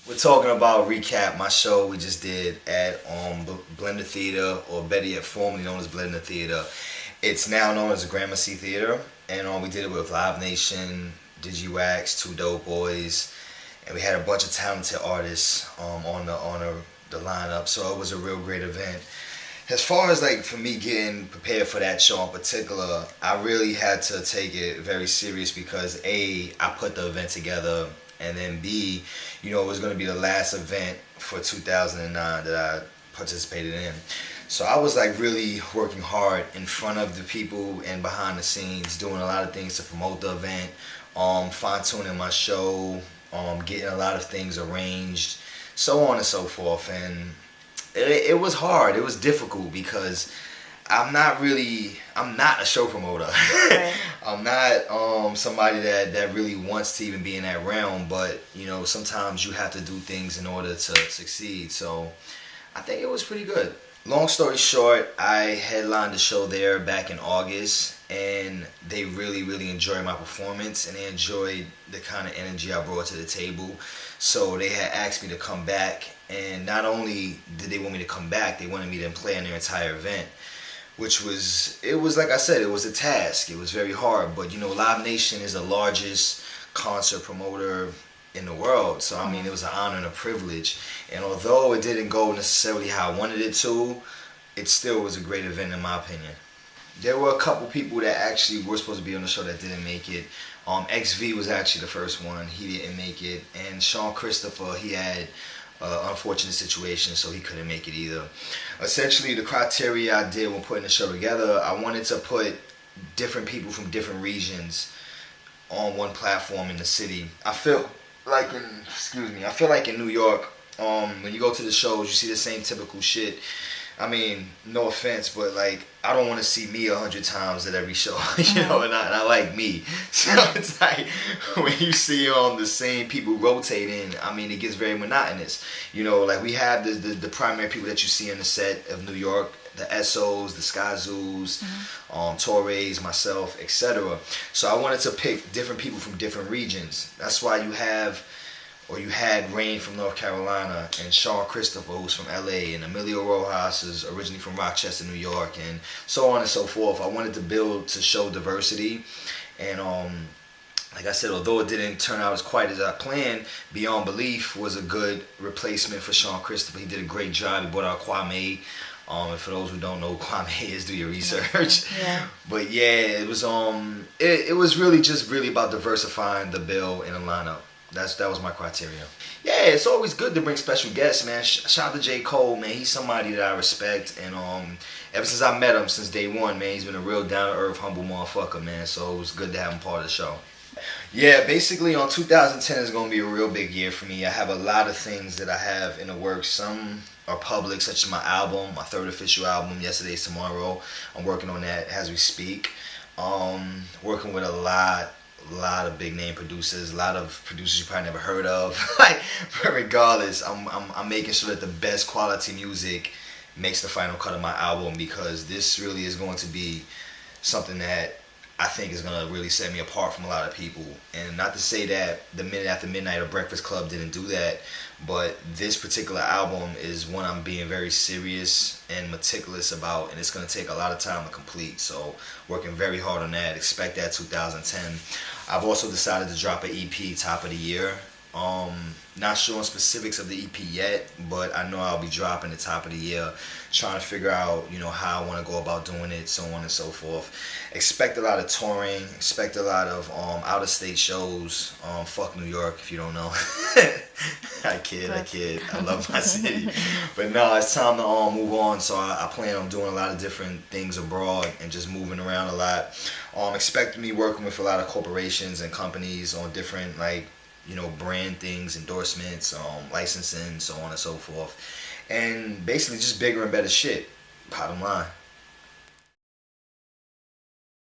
We're talking about recap my show we just did at Blender Theater, or better yet, formerly known as Blender Theater. It's now known as the Gramercy Theater, and we did it with Live Nation, DigiWax, Two Dope Boys, and we had a bunch of talented artists on the lineup. So it was a real great event. As far as like for me getting prepared for that show in particular, I really had to take it very serious because A, I put the event together, and then B, it was going to be the last event for 2009 that I participated in. So I was like really working hard in front of the people and behind the scenes, doing a lot of things to promote the event, fine tuning my show, getting a lot of things arranged, so on and so forth. And it was hard. It was difficult because I'm not a show promoter. Right. I'm not somebody that really wants to even be in that realm, but sometimes you have to do things in order to succeed. So I think it was pretty good. Long story short, I headlined the show there back in August, and they really, really enjoyed my performance, and they enjoyed the kind of energy I brought to the table. So they had asked me to come back, and not only did they want me to come back, they wanted me to play in their entire event, which was like I said, it was a task. It was very hard, but Live Nation is the largest concert promoter in the world, so I mean, it was an honor and a privilege. And although it didn't go necessarily how I wanted it to, it still was a great event in my opinion. There were a couple people that actually were supposed to be on the show that didn't make it. XV was actually the first one. He didn't make it, and Sean Christopher, he had unfortunate situation, so he couldn't make it either. Essentially, the criteria I did when putting the show together, I wanted to put different people from different regions on one platform in the city. I feel like in New York, when you go to the shows, you see the same typical shit. I mean, no offense, but like, I don't want to see me 100 times at every show, and I like me. So it's like, when you see the same people rotating, I mean, it gets very monotonous. Like we have the primary people that you see on the set of New York, the SOs, the Sky Zoos, Torres, myself, etc. So I wanted to pick different people from different regions. That's why you had Rain from North Carolina, and Sean Christopher, who's from LA, and Emilio Rojas is originally from Rochester, New York, and so on and so forth. I wanted to show diversity, and like I said, although it didn't turn out as quite as I planned, Beyond Belief was a good replacement for Sean Christopher. He did a great job. He brought out Kwame. And for those who don't know who Kwame is, do your research. Yeah. But yeah, it was it was really about diversifying the bill in the lineup. That was my criteria. Yeah, it's always good to bring special guests, man. Shout out to J.Cole, man. He's somebody that I respect, and ever since I met him, since day one, man, he's been a real down-to-earth, humble motherfucker, man. So it was good to have him part of the show. Yeah, basically, 2010 is going to be a real big year for me. I have a lot of things that I have in the works. Some are public, such as my album, my third official album, Yesterday's Tomorrow. I'm working on that as we speak. Working with a lot of big name producers, a lot of producers you probably never heard of. But regardless, I'm making sure that the best quality music makes the final cut of my album, because this really is going to be something that I think is going to really set me apart from a lot of people. And not to say that The Minute After Midnight or Breakfast Club didn't do that, but this particular album is one I'm being very serious and meticulous about, and it's going to take a lot of time to complete. So working very hard on that. Expect that 2010. I've also decided to drop an EP top of the year. Not sure on specifics of the EP yet, but I know I'll be dropping the top of the year, trying to figure out, how I want to go about doing it, so on and so forth. Expect a lot of touring, expect a lot of out-of-state shows. Fuck New York, if you don't know. I kid. I love my city. But no, it's time to move on, so I plan on doing a lot of different things abroad and just moving around a lot. Expect me working with a lot of corporations and companies on different, brand things, endorsements, licensing, so on and so forth. And basically just bigger and better shit, bottom line.